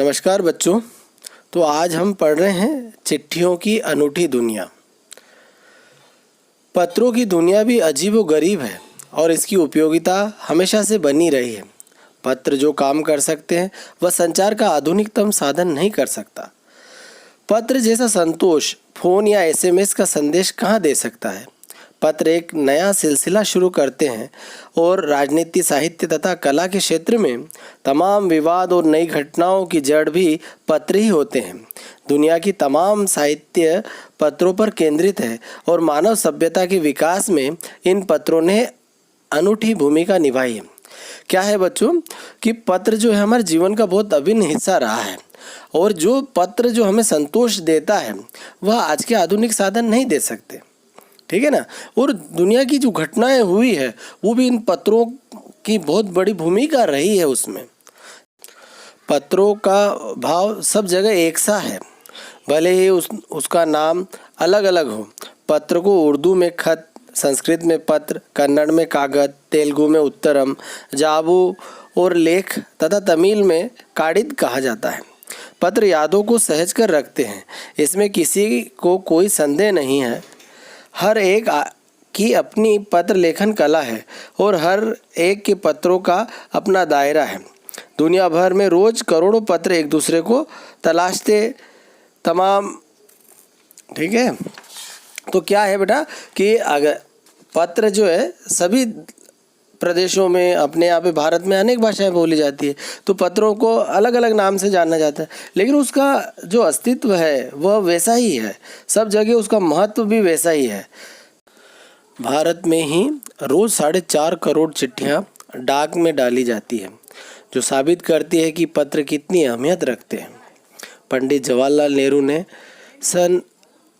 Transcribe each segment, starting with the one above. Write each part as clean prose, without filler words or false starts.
नमस्कार बच्चों। तो आज हम पढ़ रहे हैं चिट्ठियों की अनूठी दुनिया। पत्रों की दुनिया भी अजीबोगरीब है और इसकी उपयोगिता हमेशा से बनी रही है। पत्र जो काम कर सकते हैं वह संचार का आधुनिकतम साधन नहीं कर सकता। पत्र जैसा संतोष फ़ोन या एसएमएस का संदेश कहाँ दे सकता है। पत्र एक नया सिलसिला शुरू करते हैं और राजनीति, साहित्य तथा कला के क्षेत्र में तमाम विवाद और नई घटनाओं की जड़ भी पत्र ही होते हैं। दुनिया की तमाम साहित्य पत्रों पर केंद्रित है और मानव सभ्यता के विकास में इन पत्रों ने अनूठी भूमिका निभाई है। क्या है बच्चों कि पत्र जो है हमारे जीवन का बहुत अभिन्न हिस्सा रहा है और जो पत्र जो हमें संतोष देता है वह आज के आधुनिक साधन नहीं दे सकते। ठीक है ना। और दुनिया की जो घटनाएं हुई है वो भी इन पत्रों की बहुत बड़ी भूमिका रही है। उसमें पत्रों का भाव सब जगह एक सा है, भले ही उसका नाम अलग अलग हो। पत्र को उर्दू में खत, संस्कृत में पत्र, कन्नड़ में कागज, तेलुगु में उत्तरम, जाबू और लेख तथा तमिल में काडिद कहा जाता है। पत्र यादों को सहज कर रखते हैं, इसमें किसी को कोई संदेह नहीं है। हर एक की अपनी पत्र लेखन कला है और हर एक के पत्रों का अपना दायरा है। दुनिया भर में रोज करोड़ों पत्र एक दूसरे को तलाशते तमाम। ठीक है। तो क्या है बेटा कि अगर पत्र जो है सभी प्रदेशों में, अपने यहाँ पे भारत में अनेक भाषाएं बोली जाती है, तो पत्रों को अलग अलग नाम से जाना जाता है, लेकिन उसका जो अस्तित्व है वह वैसा ही है। सब जगह उसका महत्व भी वैसा ही है। भारत में ही रोज़ 4.5 करोड़ चिट्ठियाँ डाक में डाली जाती है, जो साबित करती है कि पत्र कितनी अहमियत रखते हैं। पंडित जवाहरलाल नेहरू ने सन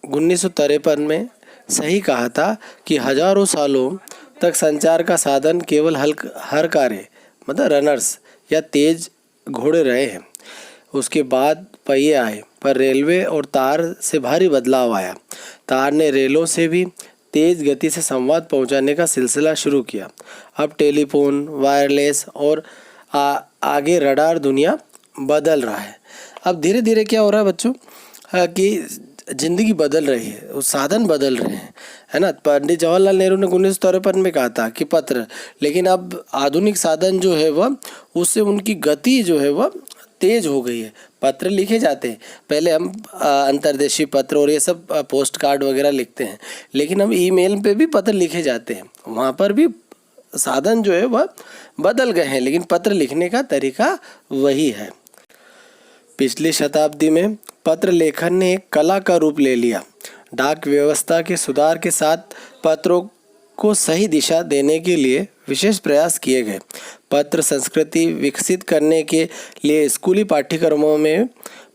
1953 में सही कहा था कि हजारों सालों तक संचार का साधन केवल हर कार्य मतलब रनर्स या तेज घोड़े रहे हैं। उसके बाद पहिए आए, पर रेलवे और तार से भारी बदलाव आया। तार ने रेलों से भी तेज गति से संवाद पहुंचाने का सिलसिला शुरू किया। अब टेलीफोन, वायरलेस और आगे रडार दुनिया बदल रहा है। अब धीरे धीरे क्या हो रहा है बच्चों कि ज़िंदगी बदल रही है, वो साधन बदल रहे हैं, है ना। पंडित जवाहरलाल नेहरू ने 1953 में कहा था कि पत्र, लेकिन अब आधुनिक साधन जो है वह उससे उनकी गति जो है वह तेज हो गई है। पत्र लिखे जाते हैं, पहले हम अंतर्देशीय पत्र और ये सब पोस्ट कार्ड वगैरह लिखते हैं, लेकिन हम ईमेल पे भी पत्र लिखे जाते हैं। वहाँ पर भी साधन जो है वह बदल गए हैं, लेकिन पत्र लिखने का तरीका वही है। पिछली शताब्दी में पत्र लेखन ने एक कला का रूप ले लिया। डाक व्यवस्था के सुधार के साथ पत्रों को सही दिशा देने के लिए विशेष प्रयास किए गए। पत्र संस्कृति विकसित करने के लिए स्कूली पाठ्यक्रमों में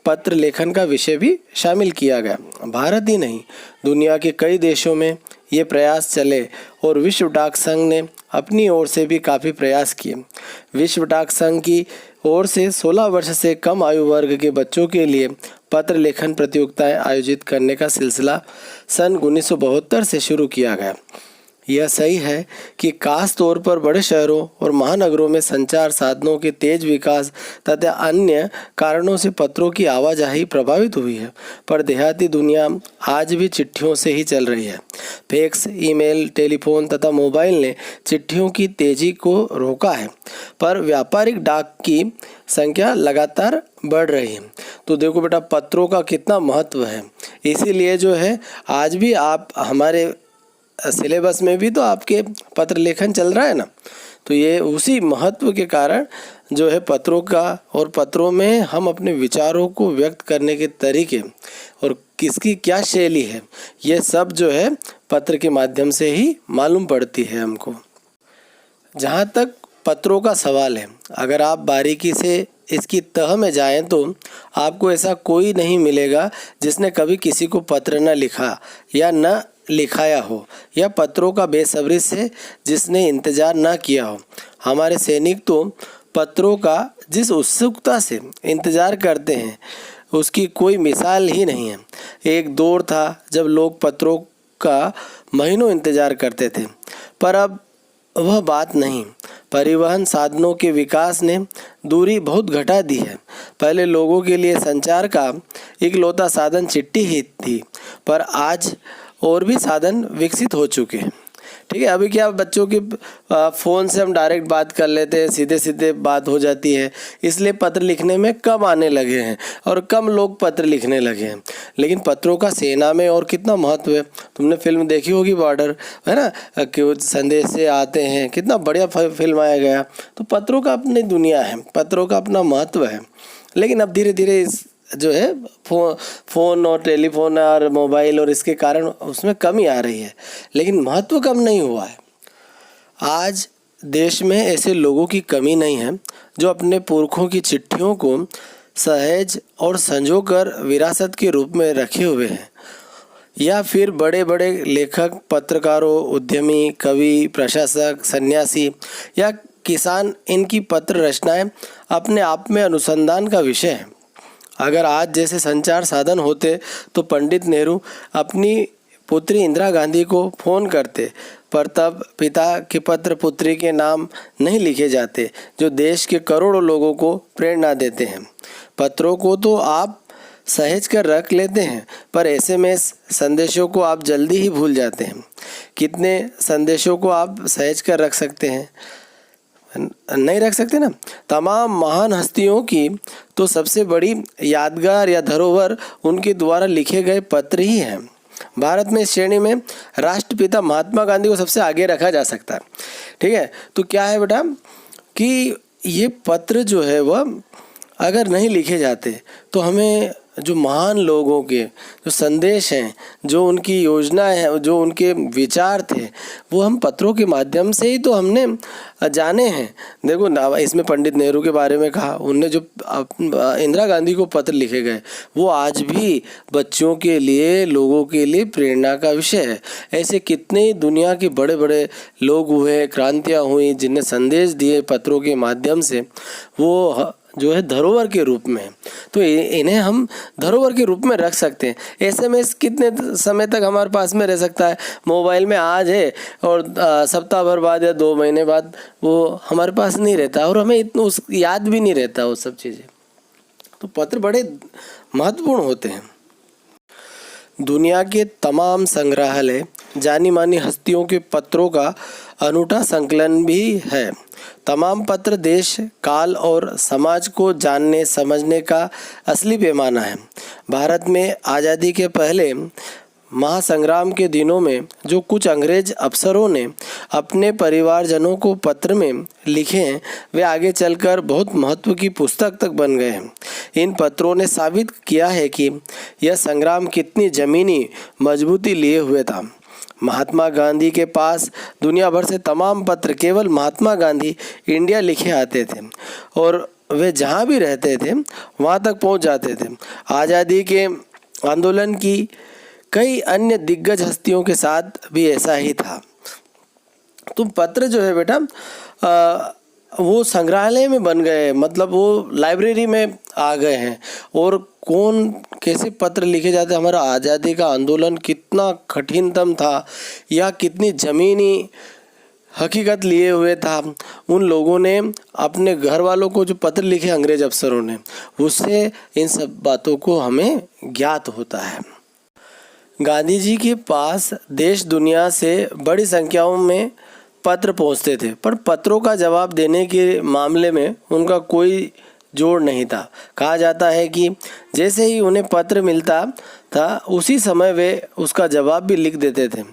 पत्र लेखन का विषय भी शामिल किया गया। भारत ही नहीं, दुनिया के कई देशों में ये प्रयास चले और विश्व डाक संघ ने अपनी ओर से भी काफ़ी प्रयास किए। विश्व डाक संघ की ओर से 16 वर्ष से कम आयु वर्ग के बच्चों के लिए पत्र लेखन प्रतियोगिताएं आयोजित करने का सिलसिला सन 1972 से शुरू किया गया। यह सही है कि खास तौर पर बड़े शहरों और महानगरों में संचार साधनों के तेज विकास तथा अन्य कारणों से पत्रों की आवाजाही प्रभावित हुई है, पर देहाती दुनिया आज भी चिट्ठियों से ही चल रही है। फैक्स, ईमेल, टेलीफोन तथा मोबाइल ने चिट्ठियों की तेजी को रोका है, पर व्यापारिक डाक की संख्या लगातार बढ़ रही है। तो देखो बेटा पत्रों का कितना महत्व है। इसीलिए जो है आज भी आप हमारे सिलेबस में भी तो आपके पत्र लेखन चल रहा है ना। तो ये उसी महत्व के कारण जो है पत्रों का, और पत्रों में हम अपने विचारों को व्यक्त करने के तरीके और किसकी क्या शैली है, ये सब जो है पत्र के माध्यम से ही मालूम पड़ती है हमको। जहाँ तक पत्रों का सवाल है, अगर आप बारीकी से इसकी तह में जाएं तो आपको ऐसा कोई नहीं मिलेगा जिसने कभी किसी को पत्र न लिखा या न लिखाया हो, या पत्रों का बेसब्री से जिसने इंतज़ार न किया हो। हमारे सैनिक तो पत्रों का जिस उत्सुकता से इंतज़ार करते हैं उसकी कोई मिसाल ही नहीं है। एक दौर था जब लोग पत्रों का महीनों इंतज़ार करते थे, पर अब वह बात नहीं। परिवहन साधनों के विकास ने दूरी बहुत घटा दी है। पहले लोगों के लिए संचार का इकलौता साधन चिट्ठी ही थी, पर आज और भी साधन विकसित हो चुके हैं। ठीक है, अभी क्या बच्चों की फ़ोन से हम डायरेक्ट बात कर लेते हैं, सीधे सीधे बात हो जाती है, इसलिए पत्र लिखने में कम आने लगे हैं और कम लोग पत्र लिखने लगे हैं। लेकिन पत्रों का सेना में और कितना महत्व है। तुमने फिल्म देखी होगी बॉर्डर, है ना, कि संदेश से आते हैं, कितना बढ़िया फिल्म आया गया। तो पत्रों का अपनी दुनिया है, पत्रों का अपना महत्व है। लेकिन अब धीरे धीरे इस जो है फ़ोन और टेलीफोन और मोबाइल और इसके कारण उसमें कमी आ रही है, लेकिन महत्व कम नहीं हुआ है। आज देश में ऐसे लोगों की कमी नहीं है जो अपने पुरखों की चिट्ठियों को सहेज और संजोकर विरासत के रूप में रखे हुए हैं, या फिर बड़े बड़े लेखक, पत्रकारों, उद्यमी, कवि, प्रशासक, सन्यासी या किसान, इनकी पत्र रचनाएं अपने आप में अनुसंधान का विषय है। अगर आज जैसे संचार साधन होते तो पंडित नेहरू अपनी पुत्री इंदिरा गांधी को फ़ोन करते, पर तब पिता के पत्र पुत्री के नाम नहीं लिखे जाते, जो देश के करोड़ों लोगों को प्रेरणा देते हैं। पत्रों को तो आप सहेज कर रख लेते हैं, पर एसएमएस संदेशों को आप जल्दी ही भूल जाते हैं। कितने संदेशों को आप सहेज कर रख सकते हैं? नहीं रख सकते ना। तमाम महान हस्तियों की तो सबसे बड़ी यादगार या धरोहर उनके द्वारा लिखे गए पत्र ही हैं। भारत में इस श्रेणी में राष्ट्रपिता महात्मा गांधी को सबसे आगे रखा जा सकता है। ठीक है, तो क्या है बेटा कि ये पत्र जो है वह अगर नहीं लिखे जाते तो हमें जो महान लोगों के जो संदेश हैं, जो उनकी योजनाएं हैं, जो उनके विचार थे, वो हम पत्रों के माध्यम से ही तो हमने जाने हैं। देखो ना, इसमें पंडित नेहरू के बारे में कहा, उनने जो इंदिरा गांधी को पत्र लिखे गए वो आज भी बच्चों के लिए, लोगों के लिए प्रेरणा का विषय है। ऐसे कितने ही दुनिया के बड़े बड़े लोग हुए, क्रांतियाँ हुई, जिनने संदेश दिए पत्रों के माध्यम से, वो जो है धरोहर के रूप में। तो इन्हें हम धरोहर के रूप में रख सकते हैं। एसएमएस कितने समय तक हमारे पास में रह सकता है? मोबाइल में आज है और सप्ताह भर बाद या 2 महीने बाद वो हमारे पास नहीं रहता और हमें इतना उस याद भी नहीं रहता वो सब चीज़ें। तो पत्र बड़े महत्वपूर्ण होते हैं। दुनिया के तमाम संग्रहालय जानी मानी हस्तियों के पत्रों का अनूठा संकलन भी है। तमाम पत्र देश, काल और समाज को जानने समझने का असली पैमाना है। भारत में आज़ादी के पहले महासंग्राम के दिनों में जो कुछ अंग्रेज अफसरों ने अपने परिवारजनों को पत्र में लिखे हैं, वे आगे चलकर बहुत महत्व की पुस्तक तक बन गए हैं। इन पत्रों ने साबित किया है कि यह संग्राम कितनी ज़मीनी मजबूती लिए हुए था। महात्मा गांधी के पास दुनिया भर से तमाम पत्र केवल महात्मा गांधी इंडिया लिखे आते थे और वे जहाँ भी रहते थे वहाँ तक पहुँच जाते थे। आज़ादी के आंदोलन की कई अन्य दिग्गज हस्तियों के साथ भी ऐसा ही था। तो पत्र जो है बेटा वो संग्रहालय में बन गए, मतलब वो लाइब्रेरी में आ गए हैं। और कौन कैसे पत्र लिखे जाते, हमारा आज़ादी का आंदोलन कितना कठिनतम था या कितनी ज़मीनी हकीकत लिए हुए था, उन लोगों ने अपने घर वालों को जो पत्र लिखे अंग्रेज अफसरों ने, उससे इन सब बातों को हमें ज्ञात होता है। गांधी जी के पास देश दुनिया से बड़ी संख्याओं में पत्र पहुंचते थे, पर पत्रों का जवाब देने के मामले में उनका कोई जोड़ नहीं था। कहा जाता है कि जैसे ही उन्हें पत्र मिलता था उसी समय वे उसका जवाब भी लिख देते थे।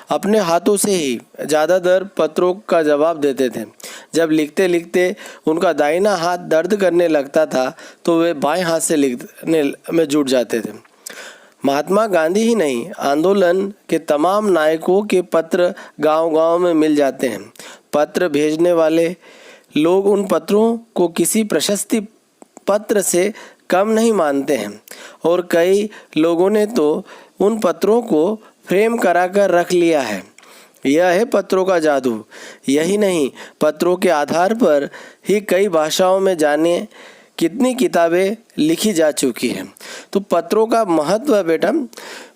अपने हाथों से ही ज़्यादातर पत्रों का जवाब देते थे। जब लिखते लिखते उनका दाहिना हाथ दर्द करने लगता था तो वे बाएं हाथ से लिखने में जुट जाते थे। महात्मा गांधी ही नहीं, आंदोलन के तमाम नायकों के पत्र गांव-गांव में मिल जाते हैं। पत्र भेजने वाले लोग उन पत्रों को किसी प्रशस्ति पत्र से कम नहीं मानते हैं और कई लोगों ने तो उन पत्रों को फ्रेम कराकर रख लिया है। यह है पत्रों का जादू। यही नहीं, पत्रों के आधार पर ही कई भाषाओं में जाने कितनी किताबें लिखी जा चुकी हैं। तो पत्रों का महत्व है बेटा।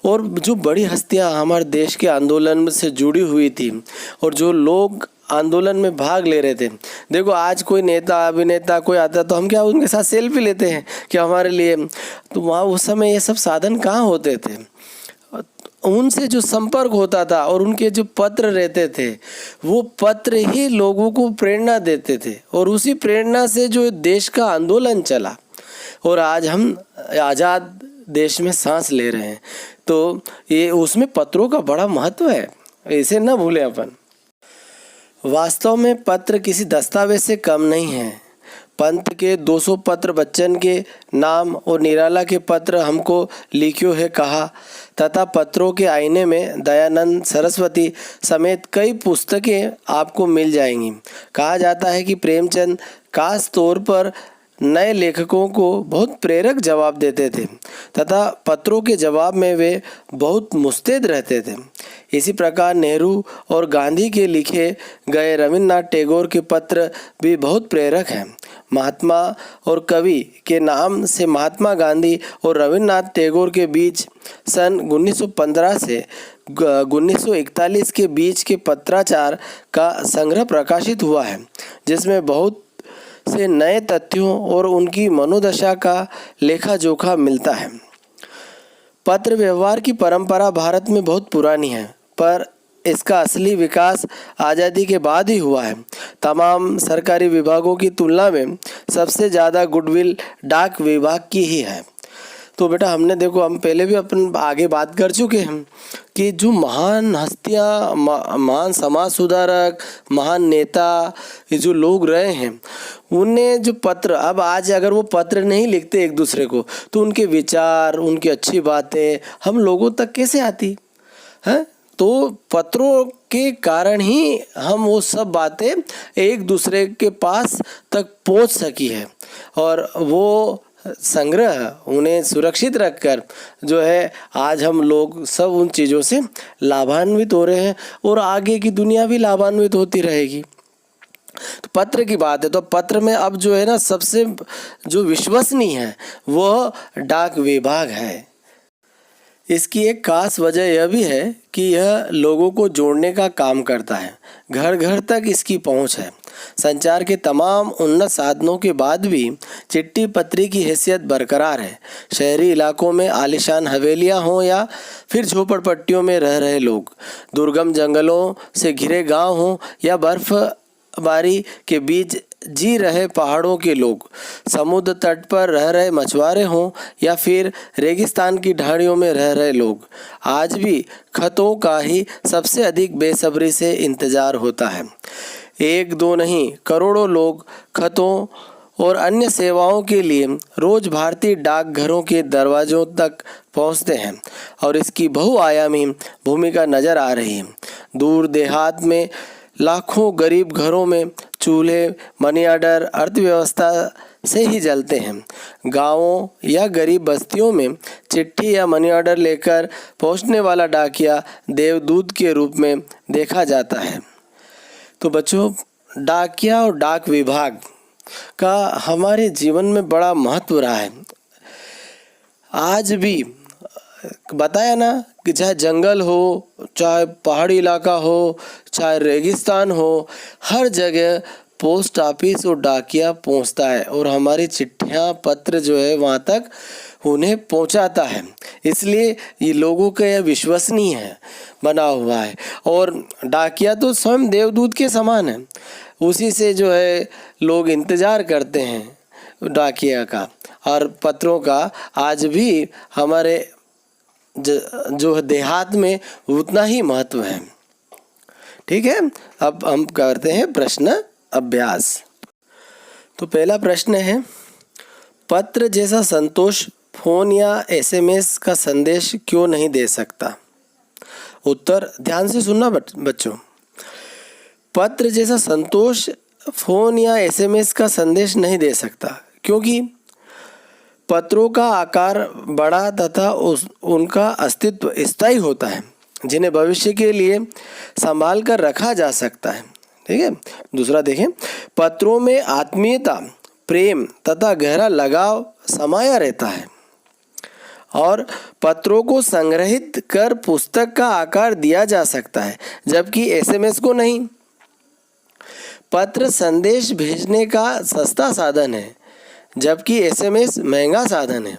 और जो बड़ी हस्तियां हमारे देश के आंदोलन से जुड़ी हुई थी और जो लोग आंदोलन में भाग ले रहे थे। देखो आज कोई नेता अभिनेता कोई आता तो हम क्या उनके साथ सेल्फी लेते हैं कि हमारे लिए, तो वहाँ उस समय ये सब साधन कहाँ होते थे। उनसे जो संपर्क होता था और उनके जो पत्र रहते थे, वो पत्र ही लोगों को प्रेरणा देते थे और उसी प्रेरणा से जो देश का आंदोलन चला और आज हम आज़ाद देश में सांस ले रहे हैं। तो ये उसमें पत्रों का बड़ा महत्व है, इसे ना भूलें अपन। वास्तव में पत्र किसी दस्तावेज से कम नहीं है। पंत के 200 पत्र बच्चन के नाम और निराला के पत्र हमको लिखियो है कहा तथा पत्रों के आईने में दयानंद सरस्वती समेत कई पुस्तकें आपको मिल जाएंगी। कहा जाता है कि प्रेमचंद खास तौर पर नए लेखकों को बहुत प्रेरक जवाब देते थे तथा पत्रों के जवाब में वे बहुत मुस्तैद रहते थे। इसी प्रकार नेहरू और गांधी के लिखे गए रविन्द्रनाथ टैगोर के पत्र भी बहुत प्रेरक हैं। महात्मा और कवि के नाम से महात्मा गांधी और रविन्द्रनाथ टैगोर के बीच सन 1915 से 1941 के बीच के पत्राचार का संग्रह प्रकाशित हुआ है, जिसमें बहुत से नए तथ्यों और उनकी मनोदशा का लेखा जोखा मिलता है। पत्र व्यवहार की परंपरा भारत में बहुत पुरानी है, पर इसका असली विकास आज़ादी के बाद ही हुआ है। तमाम सरकारी विभागों की तुलना में सबसे ज़्यादा गुडविल डाक विभाग की ही है। तो बेटा हमने देखो, हम पहले भी अपन आगे बात कर चुके हैं कि जो महान हस्तियाँ, महान समाज सुधारक, महान नेता, ये जो लोग रहे हैं, उन्हें जो पत्र, अब आज अगर वो पत्र नहीं लिखते एक दूसरे को तो उनके विचार, उनकी अच्छी बातें हम लोगों तक कैसे आती हैं। तो पत्रों के कारण ही हम वो सब बातें एक दूसरे के पास तक पहुंच सकी है और वो संग्रह उन्हें सुरक्षित रखकर जो है आज हम लोग सब उन चीज़ों से लाभान्वित हो रहे हैं और आगे की दुनिया भी लाभान्वित होती रहेगी। तो पत्र की बात है, तो पत्र में अब जो है ना सबसे जो विश्वसनीय है वह डाक विभाग है। इसकी एक खास वजह यह भी है कि यह लोगों को जोड़ने का काम करता है। घर घर तक इसकी पहुंच है। संचार के तमाम उन्नत साधनों के बाद भी चिट्ठी पत्री की हैसियत बरकरार है। शहरी इलाकों में आलीशान हवेलियां हों या फिर झोपड़पट्टियों में रह रहे लोग, दुर्गम जंगलों से घिरे गांव हों या बर्फबारी के बीच जी रहे पहाड़ों के लोग, समुद्र तट पर रह रहे मछुआरे हों या फिर रेगिस्तान की ढाणियों में रह रहे लोग, आज भी खतों का ही सबसे अधिक बेसब्री से इंतजार होता है। एक दो नहीं, करोड़ों लोग खतों और अन्य सेवाओं के लिए रोज भारतीय डाकघरों के दरवाजों तक पहुंचते हैं और इसकी बहुआयामी भूमिका नजर आ रही है। दूर देहात में लाखों गरीब घरों में चूल्हे मनी ऑर्डर अर्थव्यवस्था से ही जलते हैं। गांवों या गरीब बस्तियों में चिट्ठी या मनी ऑर्डर लेकर पहुंचने वाला डाकिया देवदूत के रूप में देखा जाता है। तो बच्चों, डाकिया और डाक विभाग का हमारे जीवन में बड़ा महत्व रहा है। आज भी बताया ना कि चाहे जंगल हो, चाहे पहाड़ी इलाका हो, चाहे रेगिस्तान हो, हर जगह पोस्ट ऑफिस और डाकिया पहुंचता है और हमारी चिट्ठियां पत्र जो है वहां तक उन्हें पहुंचाता है। इसलिए ये लोगों का यह विश्वसनीय है बना हुआ है और डाकिया तो स्वयं देवदूत के समान है। उसी से जो है लोग इंतज़ार करते हैं डाकिया का, और पत्रों का आज भी हमारे जो देहात में उतना ही महत्व है। ठीक है, अब हम करते हैं प्रश्न अभ्यास। तो पहला प्रश्न है, पत्र जैसा संतोष फोन या एसएमएस का संदेश क्यों नहीं दे सकता? उत्तर ध्यान से सुनना बच्चों। पत्र जैसा संतोष फोन या एसएमएस का संदेश नहीं दे सकता क्योंकि पत्रों का आकार बड़ा तथा उनका अस्तित्व स्थायी होता है, जिन्हें भविष्य के लिए संभाल कर रखा जा सकता है। ठीक है, दूसरा देखें, पत्रों में आत्मीयता, प्रेम तथा गहरा लगाव समाया रहता है और पत्रों को संग्रहित कर पुस्तक का आकार दिया जा सकता है, जबकि एसएमएस को नहीं। पत्र संदेश भेजने का सस्ता साधन है, जबकि एसएमएस महंगा साधन है।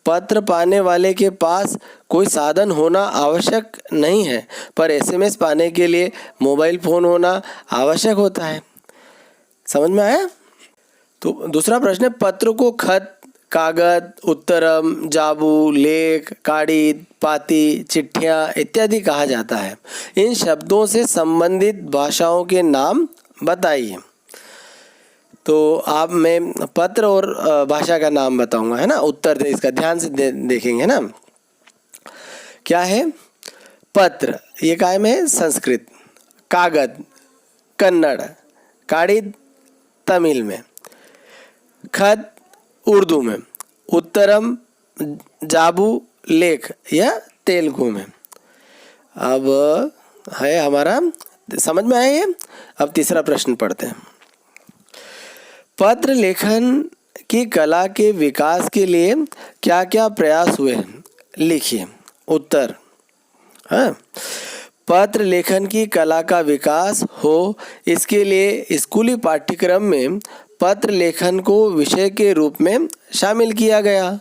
पत्र पाने वाले के पास कोई साधन होना आवश्यक नहीं है, पर एसएमएस पाने के लिए मोबाइल फ़ोन होना आवश्यक होता है। समझ में आया? तो दूसरा प्रश्न है, पत्र को खत, कागज, उत्तरम, जाबू, लेख, कागज, पाती, चिट्ठियाँ इत्यादि कहा जाता है। इन शब्दों से संबंधित भाषाओं के नाम बताइए। तो आप मैं पत्र और भाषा का नाम बताऊंगा, है ना। उत्तर इसका ध्यान से देखेंगे ना। क्या है? पत्र ये काय में है? संस्कृत। कागज कन्नड़, कागज तमिल में, खत उर्दू में, उत्तरम जाबू लेख या तेलुगु में। अब है हमारा, समझ में आया ये? अब तीसरा प्रश्न पढ़ते हैं। पत्र लेखन की कला के विकास के लिए क्या क्या प्रयास हुए हैं, लिखिए। उत्तर, हाँ, पत्र लेखन की कला का विकास हो इसके लिए स्कूली पाठ्यक्रम में पत्र लेखन को विषय के रूप में शामिल किया गया।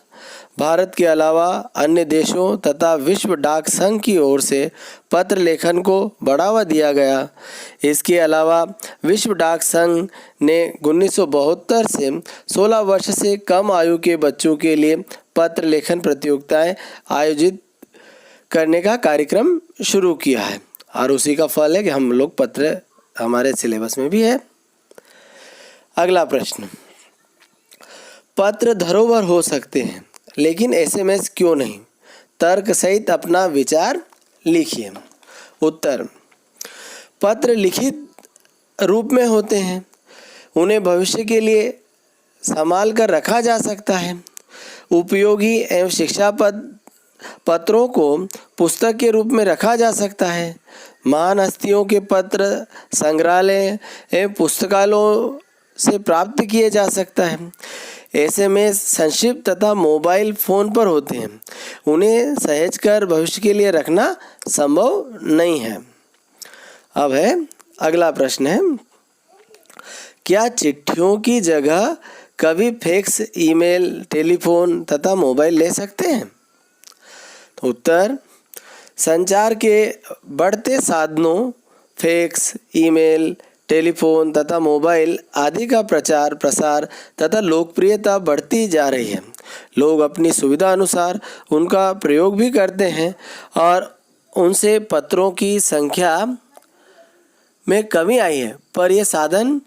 भारत के अलावा अन्य देशों तथा विश्व डाक संघ की ओर से पत्र लेखन को बढ़ावा दिया गया। इसके अलावा विश्व डाक संघ ने 1972 से 16 वर्ष से कम आयु के बच्चों के लिए पत्र लेखन प्रतियोगिताएं आयोजित करने का कार्यक्रम शुरू किया है, और उसी का फल है कि हम लोग पत्र हमारे सिलेबस में भी है। अगला प्रश्न, पत्र धरोहर हो सकते हैं लेकिन एसएमएस क्यों नहीं? तर्क सहित अपना विचार लिखिए। उत्तर, पत्र लिखित रूप में होते हैं, उन्हें भविष्य के लिए संभाल कर रखा जा सकता है। उपयोगी एवं शिक्षाप्रद पत्रों को पुस्तक के रूप में रखा जा सकता है। महान हस्तियों के पत्र संग्रहालय एवं पुस्तकालयों से प्राप्त किए जा सकता है। एसएमएस संक्षिप्त तथा मोबाइल फ़ोन पर होते हैं, उन्हें सहेज कर भविष्य के लिए रखना संभव नहीं है। अब है अगला प्रश्न है, क्या चिट्ठियों की जगह कभी फैक्स, ईमेल, टेलीफोन तथा मोबाइल ले सकते हैं? तो उत्तर, संचार के बढ़ते साधनों फैक्स, ईमेल, टेलीफोन तथा मोबाइल आदि का प्रचार प्रसार तथा लोकप्रियता बढ़ती जा रही है। लोग अपनी सुविधा अनुसार उनका प्रयोग भी करते हैं और उनसे पत्रों की संख्या में कमी आई है, पर यह साधन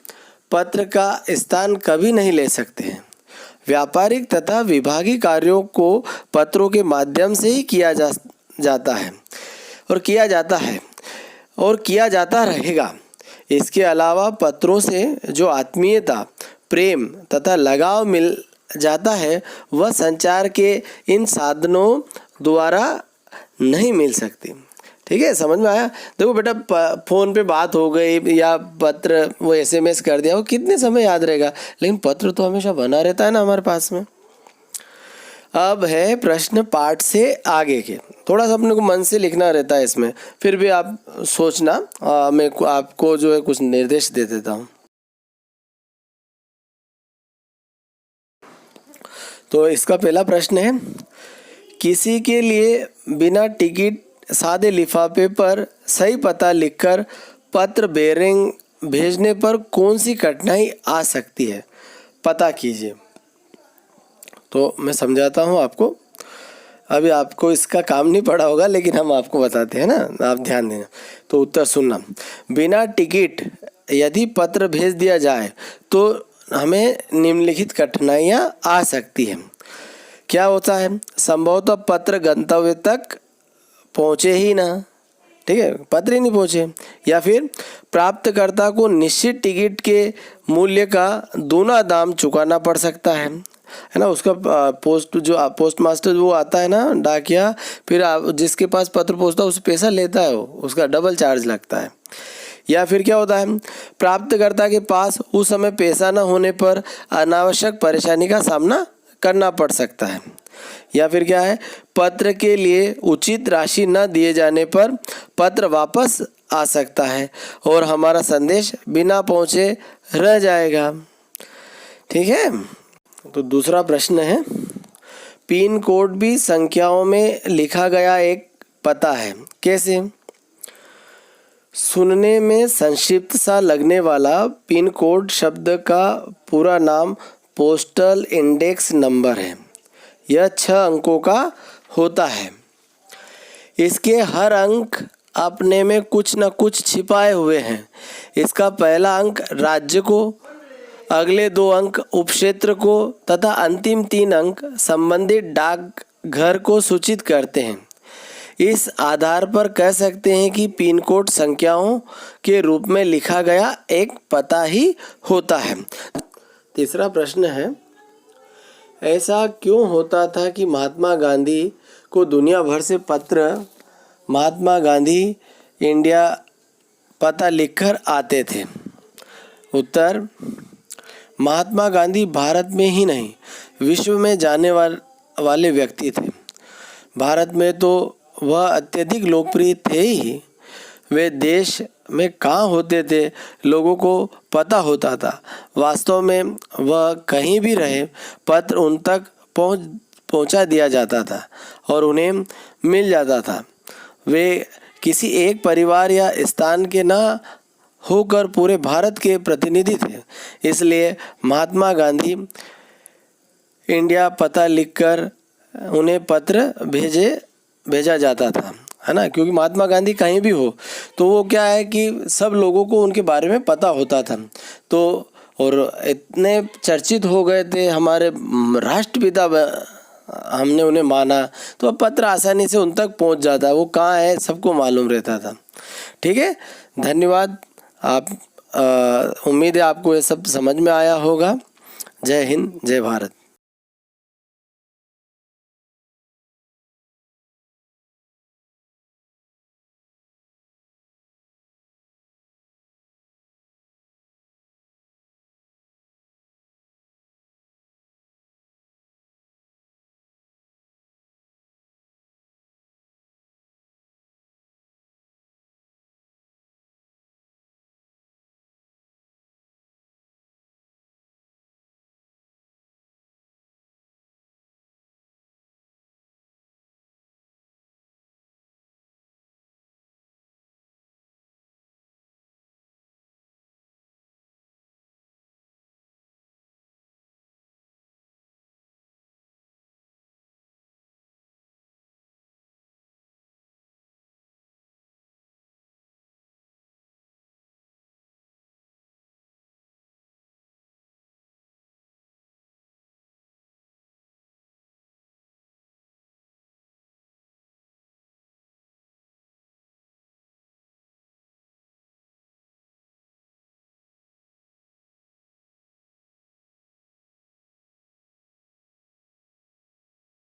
पत्र का स्थान कभी नहीं ले सकते हैं। व्यापारिक तथा विभागीय कार्यों को पत्रों के माध्यम से ही किया जाता है और किया जाता रहेगा। इसके अलावा पत्रों से जो आत्मीयता, प्रेम तथा लगाव मिल जाता है वह संचार के इन साधनों द्वारा नहीं मिल सकती। ठीक है, समझ में आया? देखो बेटा, फ़ोन पे बात हो गई या पत्र वो एसएमएस कर दिया, वो कितने समय याद रहेगा, लेकिन पत्र तो हमेशा बना रहता है ना हमारे पास में। अब है प्रश्न पाठ से आगे के, थोड़ा सा अपने को मन से लिखना रहता है इसमें, फिर भी आप सोचना, मैं आपको जो है कुछ निर्देश दे देता हूँ। तो इसका पहला प्रश्न है, किसी के लिए बिना टिकट सादे लिफाफे पर सही पता लिखकर पत्र बेरिंग भेजने पर कौन सी कठिनाई आ सकती है, पता कीजिए। तो मैं समझाता हूँ आपको, अभी आपको इसका काम नहीं पड़ा होगा लेकिन हम आपको बताते हैं ना, आप ध्यान देना। तो उत्तर सुनना, बिना टिकट यदि पत्र भेज दिया जाए तो हमें निम्नलिखित कठिनाइयाँ आ सकती हैं। क्या होता है? संभवतः पत्र गंतव्य तक पहुँचे ही ना, ठीक है, पत्र ही नहीं पहुँचे, या फिर प्राप्तकर्ता को निश्चित टिकट के मूल्य का दूना दाम चुकाना पड़ सकता है ना। उसका पोस्ट मास्टर वो आता है ना, डाकिया, फिर जिसके पास पत्र पहुँचता है उस पैसा लेता है, वो उसका डबल चार्ज लगता है। या फिर क्या होता है, प्राप्तकर्ता के पास उस समय पैसा न होने पर अनावश्यक परेशानी का सामना करना पड़ सकता है। या फिर क्या है, पत्र के लिए उचित राशि न दिए जाने पर पत्र वापस आ सकता है और हमारा संदेश बिना पहुँचे रह जाएगा। ठीक है, तो दूसरा प्रश्न है, पिन कोड भी संख्याओं में लिखा गया एक पता है, कैसे? सुनने में संक्षिप्त सा लगने वाला पिन कोड शब्द का पूरा नाम पोस्टल इंडेक्स नंबर है। यह 6 अंकों का होता है। इसके हर अंक अपने में कुछ न कुछ छिपाए हुए हैं। इसका पहला अंक राज्य को, अगले 2 अंक उपक्षेत्र को तथा अंतिम 3 अंक संबंधित डाकघर को सूचित करते हैं। इस आधार पर कह सकते हैं कि पिन कोड संख्याओं के रूप में लिखा गया एक पता ही होता है। तीसरा प्रश्न है, ऐसा क्यों होता था कि महात्मा गांधी को दुनिया भर से पत्र महात्मा गांधी इंडिया पता लिखकर आते थे? उत्तर, महात्मा गांधी भारत में ही नहीं विश्व में जाने वाले व्यक्ति थे। भारत में तो वह अत्यधिक लोकप्रिय थे ही, वे देश में कहाँ होते थे लोगों को पता होता था। वास्तव में वह कहीं भी रहे पत्र उन तक पहुंचा दिया जाता था और उन्हें मिल जाता था। वे किसी एक परिवार या स्थान के न होकर पूरे भारत के प्रतिनिधि थे। इसलिए महात्मा गांधी इंडिया पता लिखकर उन्हें पत्र भेजा जाता था, है ना, क्योंकि महात्मा गांधी कहीं भी हो तो वो क्या है कि सब लोगों को उनके बारे में पता होता था। तो और इतने चर्चित हो गए थे हमारे राष्ट्रपिता, हमने उन्हें माना, तो अब पत्र आसानी से उन तक पहुंच जाता, वो कहाँ है सबको मालूम रहता था। ठीक है, धन्यवाद। आप उम्मीद है आपको ये सब समझ में आया होगा। जय हिंद, जय भारत।